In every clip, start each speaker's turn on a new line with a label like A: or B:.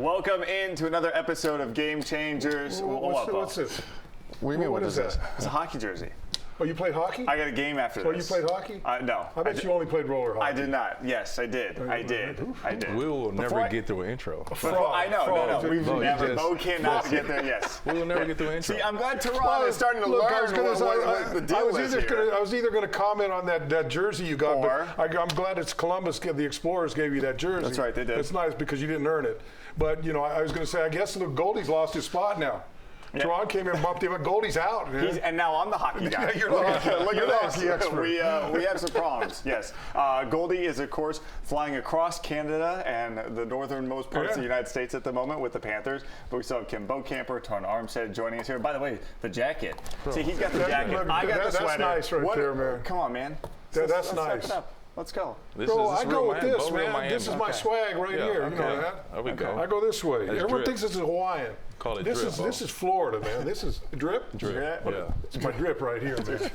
A: Welcome into another episode of Game Changers.
B: What's this?
A: What do you mean, what is this?
B: that?
A: It's a hockey jersey.
B: Oh, you played hockey?
A: I got a game after this.
B: Oh, you played hockey?
A: No.
B: I bet you only played roller hockey.
A: I did not. Yes, I did. I did.
C: We will never get through an intro.
A: I know. No. We've never. Bo cannot get there. Yes.
C: We will never get through an intro.
A: See, I'm glad Terron is starting to learn what the deal is here.
B: I was either going to comment on that jersey you got, but I'm glad it's Columbus. The Explorers gave you that jersey.
A: That's right, they did.
B: It's nice because you didn't earn it. But, I was going to say, I guess Goldie's lost his spot now. Yep. Terron came in and bumped him, but Goldie's out.
A: And now I'm the hockey guy.
B: You're the hockey expert.
A: We have some problems, yes. Goldie is, of course, flying across Canada and the northernmost parts of the United States at the moment with the Panthers. But we still have Kim Bokamper, Terron Armstead joining us here. By the way, the jacket. See, he's got the jacket. I got the sweater.
B: That's nice right there, man.
A: Come on, man.
B: That's nice.
A: Let's go.
B: Bro, I go with this, man. This is my swag right here. You know that?
C: There we go.
B: I go this way. Everyone thinks this is Hawaiian.
C: Call it
B: this
C: drip.
B: This is Florida, man. This is drip.
C: Drip. Yeah.
B: It's my drip right here, man.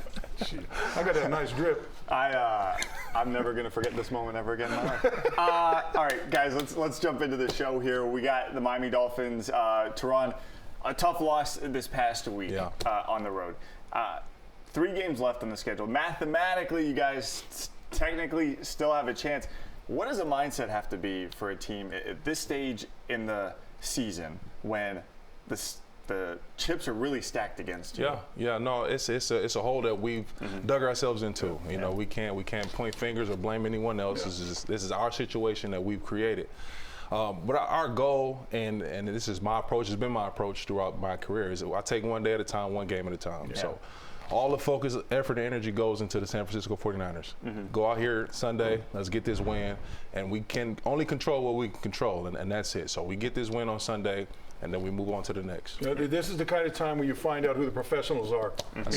B: I got that nice drip.
A: I'm never gonna forget this moment ever again in my life. All right, guys, let's jump into the show here. We got the Miami Dolphins. Terron, a tough loss this past week on the road. 3 games left on the schedule. Mathematically, you guys technically still have a chance. What does the mindset have to be for a team at this stage in the season when the chips are really stacked against you?
C: No, it's a hole that we've dug ourselves into. You know, we can't point fingers or blame anyone else. This is our situation that we've created. But our goal, and this is my approach, has been my approach throughout my career, is I take one day at a time, one game at a time. So all the focus, effort, and energy goes into the San Francisco 49ers. Go out here Sunday, let's get this win, and we can only control what we can control, and that's it. So we get this win on Sunday, and then we move on to the next.
B: This is the kind of time where you find out who the professionals are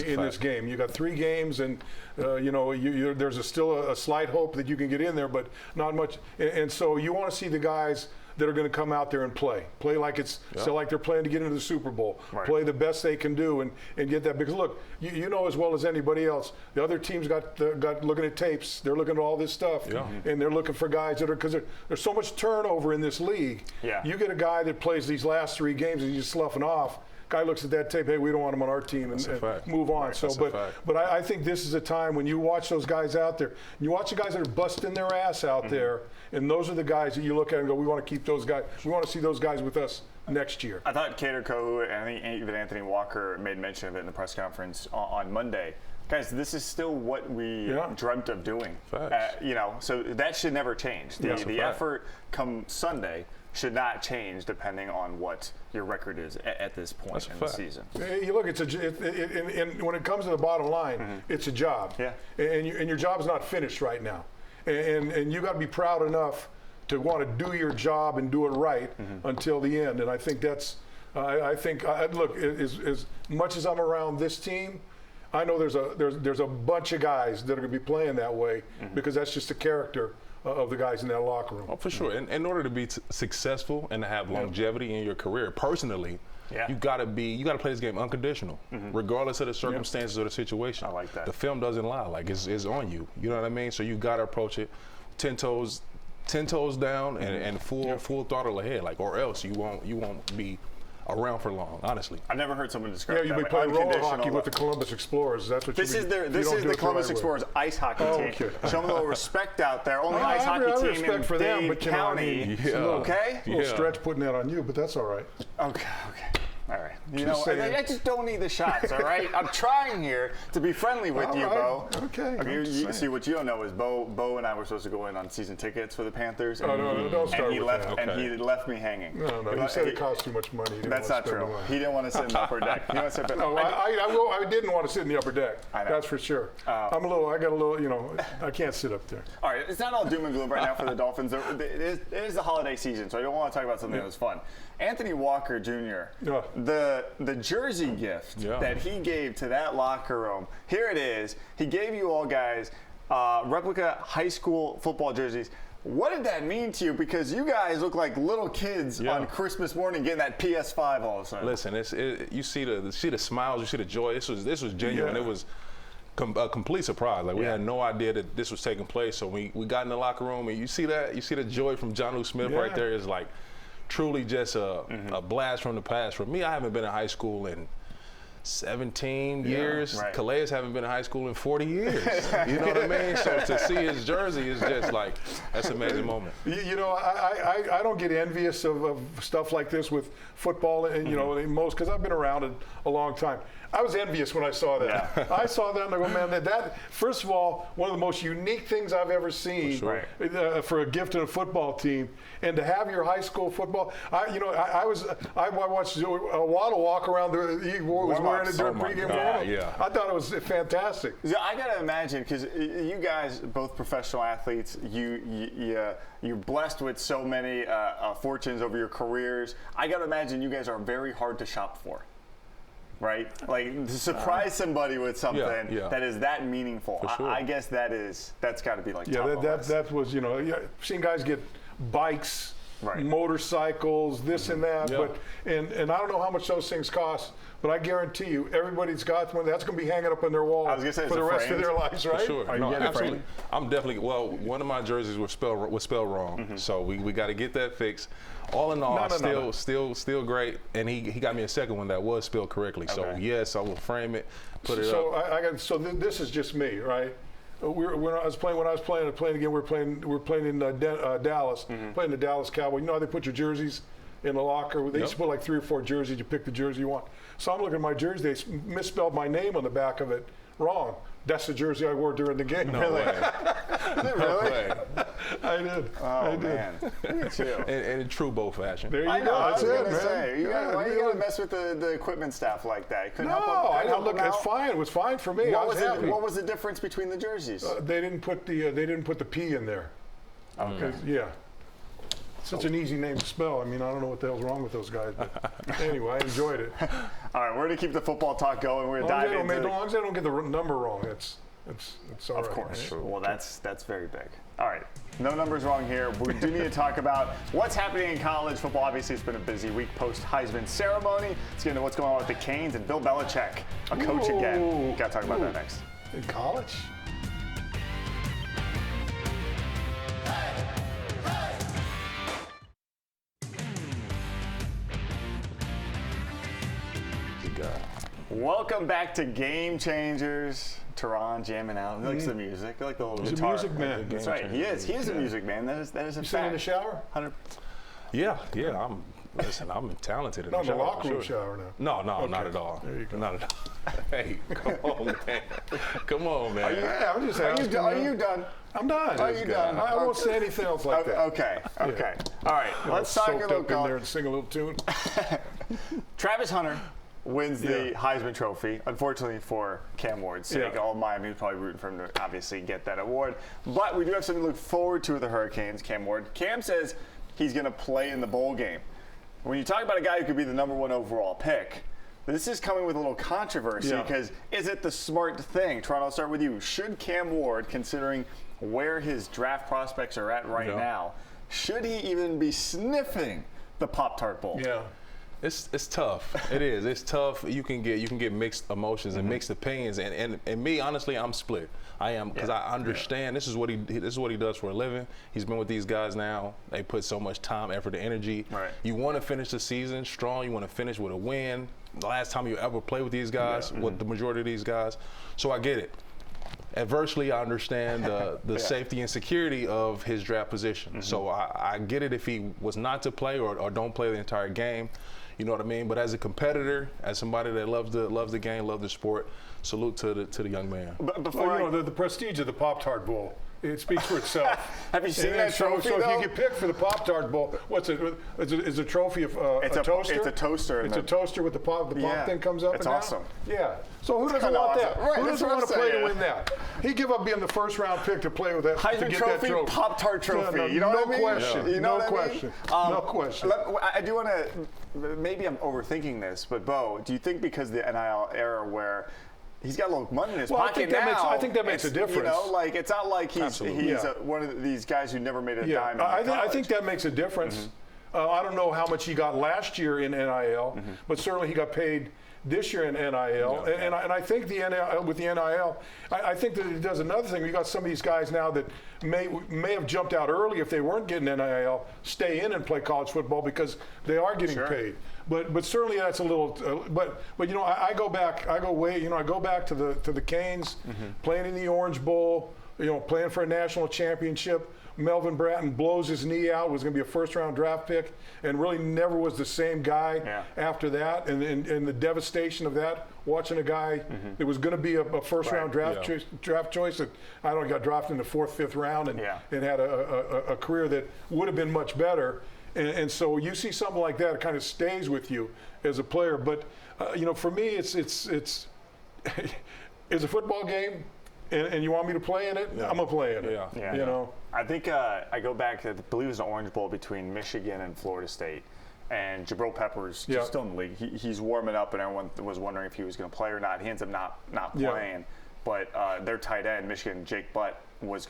B: in this game. You got 3 games, and there's still a slight hope that you can get in there, but not much. And so you want to see the guys that are going to come out there and play like it's so like they're playing to get into the Super Bowl, play the best they can do, and get that. Because look, you know as well as anybody else, the other teams got looking at tapes, they're looking at all this stuff, and they're looking for guys that are, because there's so much turnover in this league. You get a guy that plays these last 3 games and he's just sloughing off. Guy looks at that tape, hey, we don't want him on our team, and move on. But I think this is a time when you watch those guys out there, you watch the guys that are busting their ass out there, and those are the guys that you look at and go, we want to keep those guys. We want to see those guys with us next year.
A: I thought Cater Kohu and even Anthony Walker made mention of it in the press conference on Monday. Guys, this is still what we dreamt of doing. So that should never change. The effort come Sunday should not change depending on what your record is at this point in the season.
B: You look, and when it comes to the bottom line, it's a job. And your job's not finished right now. And you got to be proud enough to want to do your job and do it right until the end. And I think that's, look, as much as I'm around this team, I know there's a bunch of guys that are going to be playing that way because that's just the character of the guys in that locker room.
C: Oh, for sure. In order to be successful and to have longevity in your career, personally, you got to play this game unconditional, regardless of the circumstances or the situation.
A: I like that.
C: The film doesn't lie. Like it's on you. You know what I mean? So you got to approach it 10 toes down and full throttle ahead. Like, or else you won't be around for long, honestly.
A: I've never heard someone describe that.
B: You've been playing roller hockey with the Columbus Explorers. That's what
A: this is the Columbus Explorers ice hockey team.
B: Okay.
A: Show them a little respect out there. Only ice hockey team in Dade County.
B: Okay? A little stretch putting that on you, but that's all right.
A: Okay. All right. I just don't need the shots, all right? I'm trying here to be friendly with you, Bo.
B: Okay.
A: You see, what you don't know is Bo and I were supposed to go in on season tickets for the Panthers. And
B: don't start with that.
A: And he left me hanging.
B: No, he said it cost too much money.
A: That's not true. He didn't want to sit in the upper deck.
B: I didn't want to sit in the upper deck. That's for sure. I can't sit up there.
A: All right, it's not all doom and gloom right now for the Dolphins. It is the holiday season, so I don't want to talk about something that was fun. Anthony Walker Jr., the jersey gift that he gave to that locker room, here it is. He gave you all guys replica high school football jerseys. What did that mean to you? Because you guys look like little kids on Christmas morning getting that PS5 all of a sudden.
C: Listen, you see the smiles, you see the joy. This was genuine. It was a complete surprise. Like we had no idea that this was taking place. So we got in the locker room and you see the joy from John Smith right there is like truly just a blast from the past. For me, I haven't been in high school in 17 years.
A: Right.
C: Calais haven't been in high school in 40 years. You know what I mean? So to see his jersey is just like, that's an amazing moment.
B: You know, I don't get envious of stuff like this with football, and you know, because I've been around it a long time. I was envious when I saw that.
A: Yeah.
B: I saw that and I go, man, that first of all, one of the most unique things I've ever seen for a gift in a football team, and to have your high school football. I watched Waddle walk around. He was wearing it during pregame warm-up.
C: Yeah.
B: I thought it was fantastic.
A: Yeah, I gotta imagine, because you guys, both professional athletes, you're blessed with so many fortunes over your careers. I gotta imagine you guys are very hard to shop for. Right? Like, to surprise somebody with something that is that meaningful.
C: For sure.
A: I guess that's got to be like top of
B: that was, you know, I've seen guys get bikes, motorcycles, this and that, but and I don't know how much those things cost, but I guarantee you, everybody's got one that's going to be hanging up on their wall for the rest of their lives, right?
C: For sure.
A: Are you getting
C: absolutely. I'm definitely. Well, one of my jerseys was spelled wrong, so we got to get that fixed. All in all, still great, and he got me a second one that was spelled correctly. So yes, I will frame it, put it up.
B: So this is just me, right? When I was playing again. We're playing in Dallas, playing the Dallas Cowboys. You know how they put your jerseys in the locker? They used to put like 3 or 4 jerseys. You pick the jersey you want. So I'm looking at my jersey. They misspelled my name on the back of it wrong. That's the jersey I wore during the game.
C: No way.
A: Really?
B: I did.
A: Oh,
B: I did.
A: man. Look at you.
C: And in true bow fashion.
B: There you
A: I
B: go.
A: know,
B: That's
A: I was
B: it,
A: gonna
B: man.
A: say, why you gotta mess with the equipment staff like that? Couldn't help
B: Look,
A: them
B: it's
A: out?
B: fine. It was fine for me. I was happy.
A: What was the difference between the jerseys?
B: They didn't put the P in there. Okay. Yeah. Such an easy name to spell. I mean, I don't know what the hell's wrong with those guys, but anyway, I enjoyed it.
A: All right, we're gonna keep the football talk going. We're gonna dive into.
B: As long as they don't get the number wrong, it's all right.
A: Of course. Right? Well, that's very big. All right. No numbers wrong here. We do need to talk about what's happening in college football. Obviously, it's been a busy week post-Heisman ceremony. Let's get into what's going on with the Canes and Bill Belichick, a coach again. Got to talk about that next.
B: In college?
A: Welcome back to Game Changers. Terron jamming out. He likes the music. He likes the little guitar.
B: He's a music man.
A: That's right. He is. He is a music man. That is a fact.
B: You sing in the shower?
A: 100%.
C: Yeah. I'm talented in
B: Not
C: the shower.
B: in the locker room shower now.
C: No,
B: Okay.
C: not at all.
B: There you go.
C: Not at all. Hey, come on, man. Come on, man.
B: I'm just asking.
A: Are you done?
B: I'm done.
A: Are you done?
B: I won't say anything else like that.
A: Okay. All right. Let's talk a
B: Soaked
A: little
B: up in there and sing a little tune.
A: Travis Hunter wins the Heisman Trophy. Unfortunately for Cam Ward's sake, all Miami was probably rooting for him to obviously get that award. But we do have something to look forward to with the Hurricanes, Cam Ward. Cam says he's going to play in the bowl game. When you talk about a guy who could be the #1 overall pick, this is coming with a little controversy because is it the smart thing? Terron, I'll start with you. Should Cam Ward, considering where his draft prospects are at right now, should he even be sniffing the Pop-Tart Bowl?
C: Yeah. It's tough. It is. It's tough. You can get mixed emotions and mixed opinions. And me, honestly, I'm split. I am, because I understand this is what he does for a living. He's been with these guys now. They put so much time, effort, and energy.
A: Right.
C: You want to finish the season strong. You want to finish with a win. The last time you ever play with these guys, with the majority of these guys. So I get it. Adversely, I understand the safety and security of his draft position. So I get it if he was not to play or don't play the entire game. You know what I mean? But as a competitor, as somebody that loves the game, loves the sport, salute to the young man.
A: But before
B: the prestige of the Pop-Tart Bowl, it speaks for itself.
A: Have you seen that trophy,
B: So
A: though?
B: if you get picked for the Pop-Tart Bowl, what's it? Is a trophy of a toaster?
A: It's a toaster.
B: It's a toaster with the pop thing comes up
A: it's
B: and down?
A: awesome.
B: Yeah. So who doesn't
A: kinda
B: want
A: awesome.
B: that?
A: Right,
B: Who
A: that's
B: doesn't
A: what
B: want to
A: I'm
B: play to
A: saying.
B: win that? He'd give up being the first-round pick to play with that, to
A: Heisman
B: get
A: Trophy,
B: that trophy.
A: Pop-Tart Trophy. You know
B: no
A: what I mean?
B: question.
A: You know
B: no
A: what I mean?
B: question. No question.
A: I do want to, maybe I'm overthinking this, but Bo, do you think because of the NIL era where he's got a little money in his pocket now?
B: I think that makes a difference.
A: You know, like it's not like he's one of these guys who never made a dime.
B: I think that makes a difference. I don't know how much he got last year in NIL, but certainly he got paid this year in NIL, and I think the NIL, with the NIL, I think that it does another thing. You got some of these guys now that may have jumped out early if they weren't getting NIL, stay in and play college football because they are getting paid. But certainly that's a little. But you know, I go back to the Canes, playing in the Orange Bowl, you know, playing for a national championship. Melvin Bratton blows his knee out, was going to be a first-round draft pick, and really never was the same guy after that. And the devastation of that, watching a guy that was going to be a first-round draft choice that, I don't know, got drafted in the 4th, 5th round and had a career that would have been much better. And so you see something like that, it kind of stays with you as a player. But, you know, for me, it's it's a football game. And you want me to play in it? I'm going to play in it. You know?
A: I think I go back to, I believe it was an Orange Bowl between Michigan and Florida State. And Jabril Peppers just still in the league. He's warming up, and everyone was wondering if he was going to play or not. He ends up not playing. But their tight end, Michigan, Jake Butt, was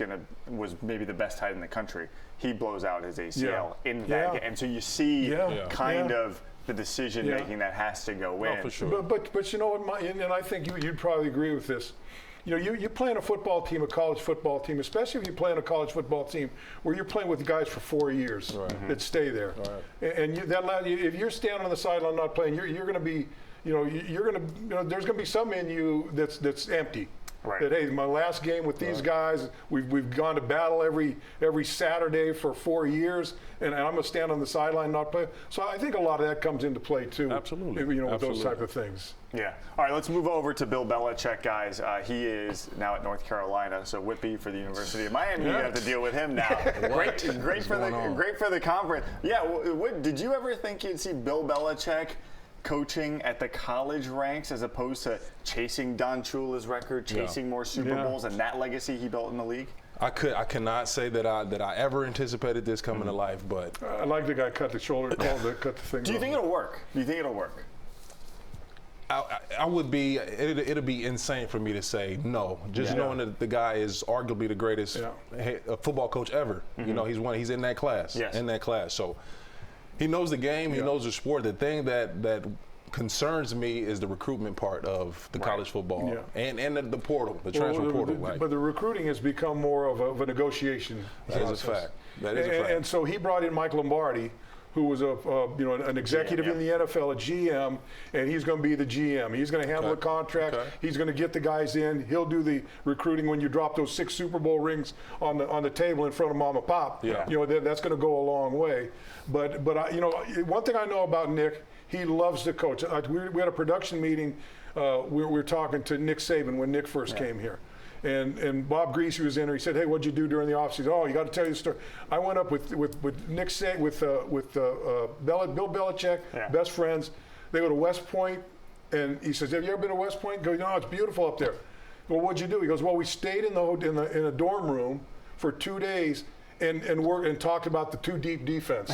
A: maybe the best tight end in the country. He blows out his ACL in that game. And so you see kind of the decision making that has to go in.
C: For sure.
B: But you know what, and I think you'd probably agree with this. You know, you're playing a football team, a college football team, especially if you're playing a college football team where you're playing with guys for 4 years that stay there. And if you're standing on the sideline not playing, you're going to be, there's going to be some in you that's empty. That, hey, my last game with these guys, we've gone to battle every Saturday for 4 years, and I'm going to stand on the sideline and not play. So I think a lot of that comes into play too.
C: Absolutely.
B: You know, with those type of things.
A: Yeah. All right, let's move over to Bill Belichick, guys. He is now at North Carolina, so Whitby for the University of Miami. You have to deal with him now. great for the conference. Yeah. Did you ever think you'd see Bill Belichick coaching at the college ranks as opposed to chasing Don Shula's record, chasing more Super Bowls, and that legacy he built in the league?
C: I cannot say that I ever anticipated this coming to life, but
B: I like the guy cut the shoulder, cut the thing.
A: Do you think it'll work?
C: I would be. It'll be insane for me to say no. Just knowing that the guy is arguably the greatest football coach ever. You know, he's in that class. In that class. So he knows the game. He knows the sport. The thing that concerns me is the recruitment part of the college football and the portal, the transfer portal.
B: But the recruiting has become more of a negotiation.
C: That is a fact. That is a fact.
B: And so he brought in Mike Lombardi, who was an executive in the NFL, a GM, and he's going to be the GM. He's going to handle the contract. He's going to get the guys in. He'll do the recruiting when you drop those 6 Super Bowl rings on the table in front of Mom and Pop. You know, that's going to go a long way. But one thing I know about Nick, he loves to coach. We had a production meeting. We were talking to Nick Saban when Nick first came here. And Bob Greasy was in there. He said, "Hey, what'd you do during the offseason?" "Oh, you got to tell you the story." I went up with Nick with Bill Belichick, best friends. They go to West Point, and he says, "Have you ever been to West Point?" I go, "No, it's beautiful up there." "Well, what'd you do?" He goes, "Well, we stayed in a dorm room for 2 days and talked about the 2 deep defense."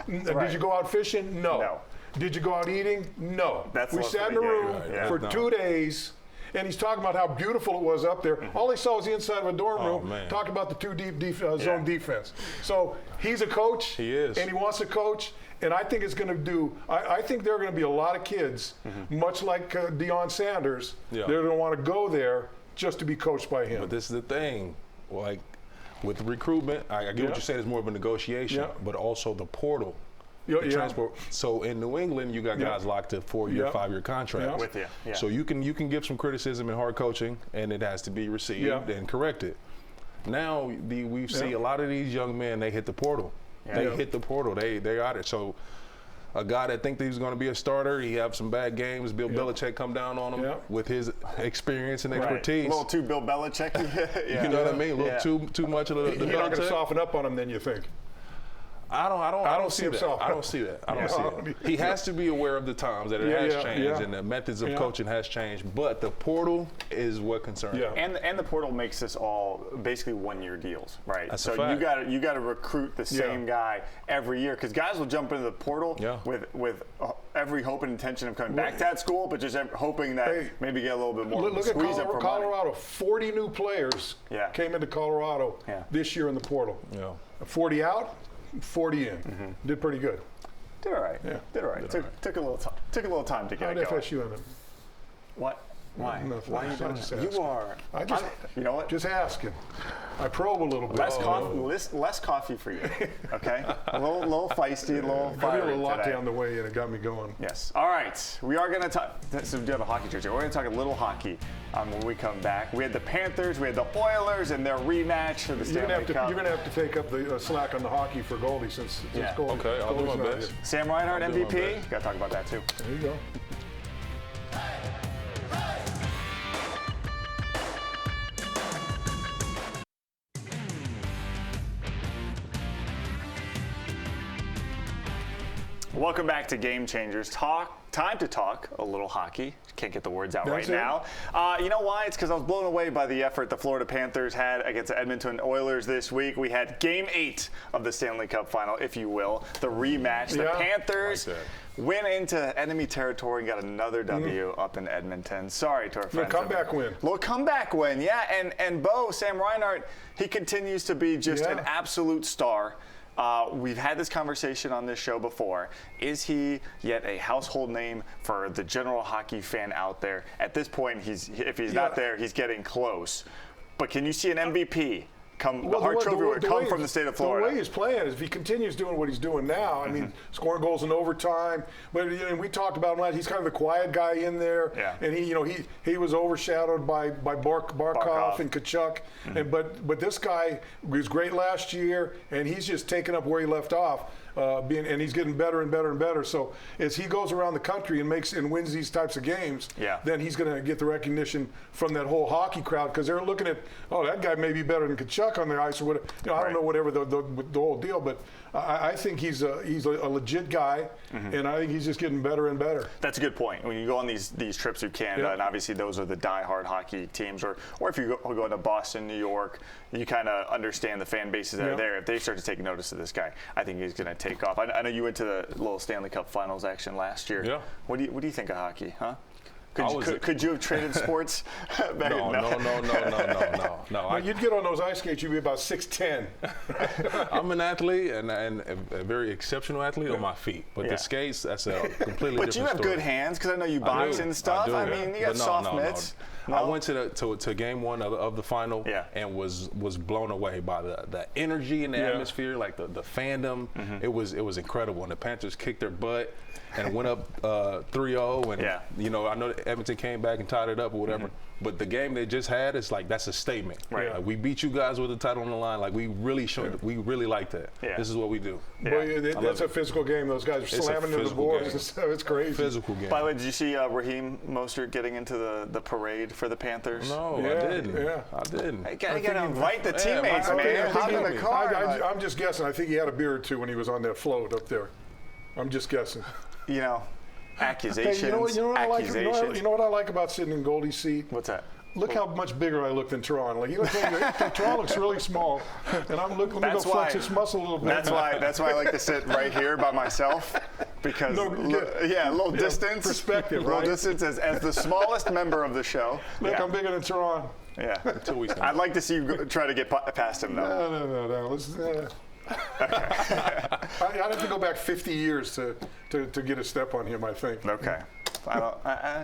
B: Did you go out fishing? No. Did you go out eating? No. We sat in a room for 2 days. And he's talking about how beautiful it was up there. All he saw was the inside of a dorm room, talking about the 2 deep zone defense. So he's a coach.
C: He is.
B: And he wants to coach. And I think it's going to do, I think there are going to be a lot of kids, much like Deion Sanders, they're going to want to go there just to be coached by him.
C: But this is the thing. Like, with the recruitment, I get what you said is more of a negotiation, but also the portal. Transport. So in New England, you got guys locked to 4-year, 5-year contracts.
A: With you.
C: So you can give some criticism in hard coaching, and it has to be received and corrected. Now we see a lot of these young men. They hit the portal. They hit the portal. They got it. So a guy that think that he's going to be a starter, he have some bad games. Bill Belichick come down on him with his experience and expertise.
A: A little too Bill Belichick.
C: You know what I mean? A little too much of the.
B: You're not going to soften up on him, then you think?
C: I don't see that. I don't see it. He has to be aware of the times that it has changed and the methods of coaching has changed. But the portal is what concerns me.
A: And the portal makes this all basically 1-year deals, right?
C: That's
A: so
C: a fact.
A: you got to recruit the same guy every year because guys will jump into the portal with every hope and intention of coming back to that school, but just hoping that maybe get a little bit more.
B: Look at Colorado. 40 new players came into Colorado this year in the portal. 40 out. 40 in. Did pretty good.
A: Did all right.
B: Yeah.
A: Did all right. Took a little time. Took a little time to get
B: How'd
A: it going.
B: FSU end up?
A: What? Why?
B: Nothing.
A: Why are you doing
B: just
A: that?
B: asking.
A: You are. You know what?
B: Just asking. I probe a little bit.
A: Less coffee for you. Okay. A little feisty, a little
B: Maybe a
A: fiery
B: little latte
A: today.
B: on the way, and it got me going.
A: Yes. All right. We are going to talk. So we do have a hockey jersey. We're going to talk a little hockey when we come back. We had the Panthers, we had the Oilers, and their rematch for the Stanley Cup.
B: You're going to have to take up the slack on the hockey for Goldie since Goldie.
C: Okay, I'll do my
B: Goldie's
C: best.
A: Sam Reinhart, MVP. Got to talk about that too.
B: There you go.
A: Welcome back to Game Changers. Time to talk a little hockey. Can't get the words out
B: That's
A: right now. You know why? It's because I was blown away by the effort the Florida Panthers had against the Edmonton Oilers this week. We had Game 8 of the Stanley Cup Final, if you will, the rematch. The Panthers went into enemy territory and got another W up in Edmonton. Sorry to our friends.
B: Little comeback win.
A: Little comeback win, yeah. And Sam Reinhart, he continues to be just an absolute star. We've had this conversation on this show before. Is he yet a household name for the general hockey fan out there? At this point, if he's not there, he's getting close. But can you see an MVP come from the state of Florida?
B: The way he's playing is if he continues doing what he's doing now, I mean, scoring goals in overtime. But we talked about him. He's kind of the quiet guy in there, and he was overshadowed by Barkov and Tkachuk. But this guy was great last year, and he's just taken up where he left off. And he's getting better and better and better. So as he goes around the country and wins these types of games, then he's going to get the recognition from that whole hockey crowd because they're looking at, that guy may be better than Tkachuk on the ice or whatever. I don't know whatever the whole deal, but I think he's a legit guy, and I think he's just getting better and better.
A: That's a good point. When you go on these trips through Canada, and obviously those are the diehard hockey teams, or if you go to Boston, New York, you kind of understand the fan bases that are there. If they start to take notice of this guy, I think he's going to take off. I know you went to the little Stanley Cup Finals action last year.
C: Yeah.
A: What do you think of hockey, huh? Could you have traded sports?
C: No.
B: You'd get on those ice skates, you'd be about 6'10".
C: I'm an athlete and a very exceptional athlete on my feet. But the skates, that's a completely different story.
A: But you have good hands because I know you box and stuff. I mean, you got soft mitts.
C: No. I went to game one of the final and was blown away by the energy in the atmosphere, like the fandom. It was incredible. And the Panthers kicked their butt and went up 3-0. And I know Edmonton came back and tied it up or whatever. But the game they just had is like that's a statement.
A: Right.
C: Like, we beat you guys with the title on the line. Like we really showed. We really like that. Yeah. This is what we do.
B: That's a physical game. Those guys are slamming into the boards. It's crazy.
C: Physical game.
A: By the way, did you see Raheem Mostert getting into the parade for the Panthers?
C: No, I didn't. I didn't.
A: You got to invite the teammates, man. Hop in the car.
B: I'm just guessing. I think he had a beer or two when he was on that float up there. I'm just guessing.
A: Accusations.
B: Hey, you know what I like about sitting in Goldie's seat?
A: What's that?
B: Look how much bigger I look than Terron. Like Terron looks really small, and I'm looking. Let me go flex his muscle a little bit.
A: That's why I like to sit right here by myself because a little distance,
B: perspective,
A: right? Little distance as the smallest member of the show.
B: Look, I'm bigger than Terron.
A: Yeah, I'd like to see you try to get past him though.
B: No. Let's. I'd have to go back 50 years to get a step on him, I think.
A: Okay.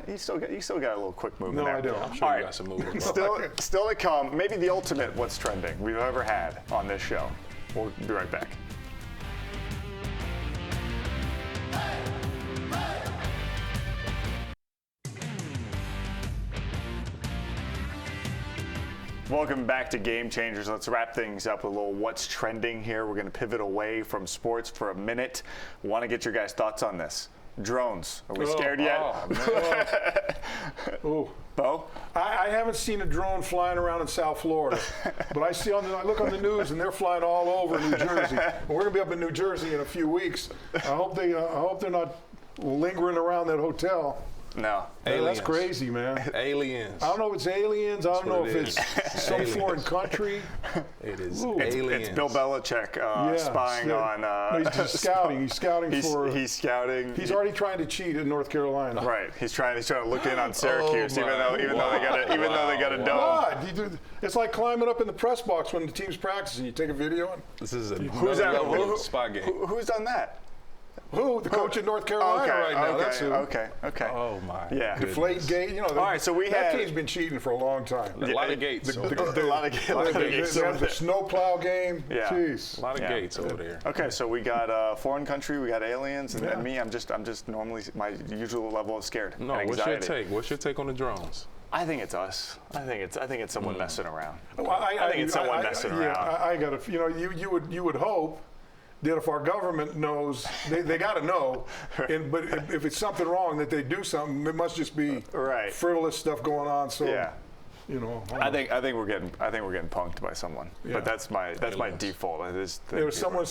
A: You still got a little quick movement.
B: No, I don't.
C: I'm sure you got some movement.
A: Still to come, maybe the ultimate what's trending we've ever had on this show. We'll be right back. Welcome back to Game Changers. Let's wrap things up with a little what's trending here. We're going to pivot away from sports for a minute. Want to get your guys' thoughts on this. Drones. Are we scared yet?
B: Oh,
A: Bo?
B: I haven't seen a drone flying around in South Florida, but I look on the news and they're flying all over New Jersey. And we're going to be up in New Jersey in a few weeks. I hope they're not lingering around that hotel.
A: No.
B: That's crazy, man.
C: Aliens.
B: I don't know if it's aliens. I don't know if it's some foreign country.
C: It is aliens.
A: It's Bill Belichick spying on.
B: No, he's scouting. He's scouting
A: He's scouting.
B: He's already trying to cheat in North Carolina.
A: Right. He's trying to look in on Syracuse, even though they got a dome.
B: What? It's like climbing up in the press box when the team's practicing. You take a video.
C: This is a
A: Who's that?
C: spy game.
A: Who's done that?
B: Who? The coach in North Carolina right now.
A: Okay,
B: That's who.
A: okay.
C: Oh my.
A: Yeah.
B: Deflate Gate. You know,
A: All right, so we
B: that
A: had
B: team's been cheating for a long time.
C: A lot of gates.
A: a lot of gates.
B: The snowplow game.
A: Yeah.
B: Jeez.
C: A lot of gates over there.
A: Okay, so we got foreign country, we got aliens, and then me. I'm just normally my usual level of scared.
C: No,
A: and
C: what's your
A: anxiety.
C: take? What's your take on the drones?
A: I think it's us. I think it's someone messing around.
B: Well,
A: I think it's someone messing around.
B: I got to. You know, you would hope that if our government knows, they got to know. But if it's something wrong, that they do something. It must just be frivolous stuff going on. So.
A: Yeah.
B: You know,
A: I think we're getting punked by someone, but that's my default.
B: There's someone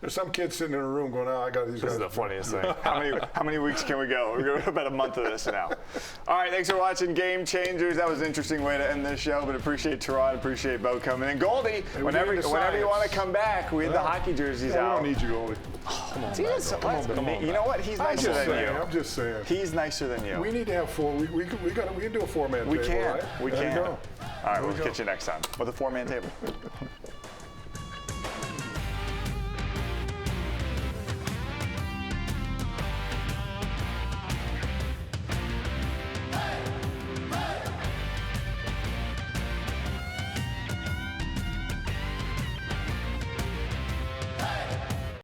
B: there's some kid sitting in a room going, I got these guys.
A: This is the funniest thing. How many weeks can we go? We're going about a month of this now. All right, thanks for watching Game Changers. That was an interesting way to end this show, but appreciate Terron, appreciate Bo coming in. Goldie, whenever you want to come back, we have the hockey jerseys out.
B: We don't need you, Goldie.
C: Come on,
A: You know what? He's nicer than you.
B: I'm just saying.
A: He's nicer than you.
B: We need to have four. We can do a four-man table.
A: We can.
B: Right?
A: We can.
B: There you go.
A: All right, we'll catch you next time with a four-man table.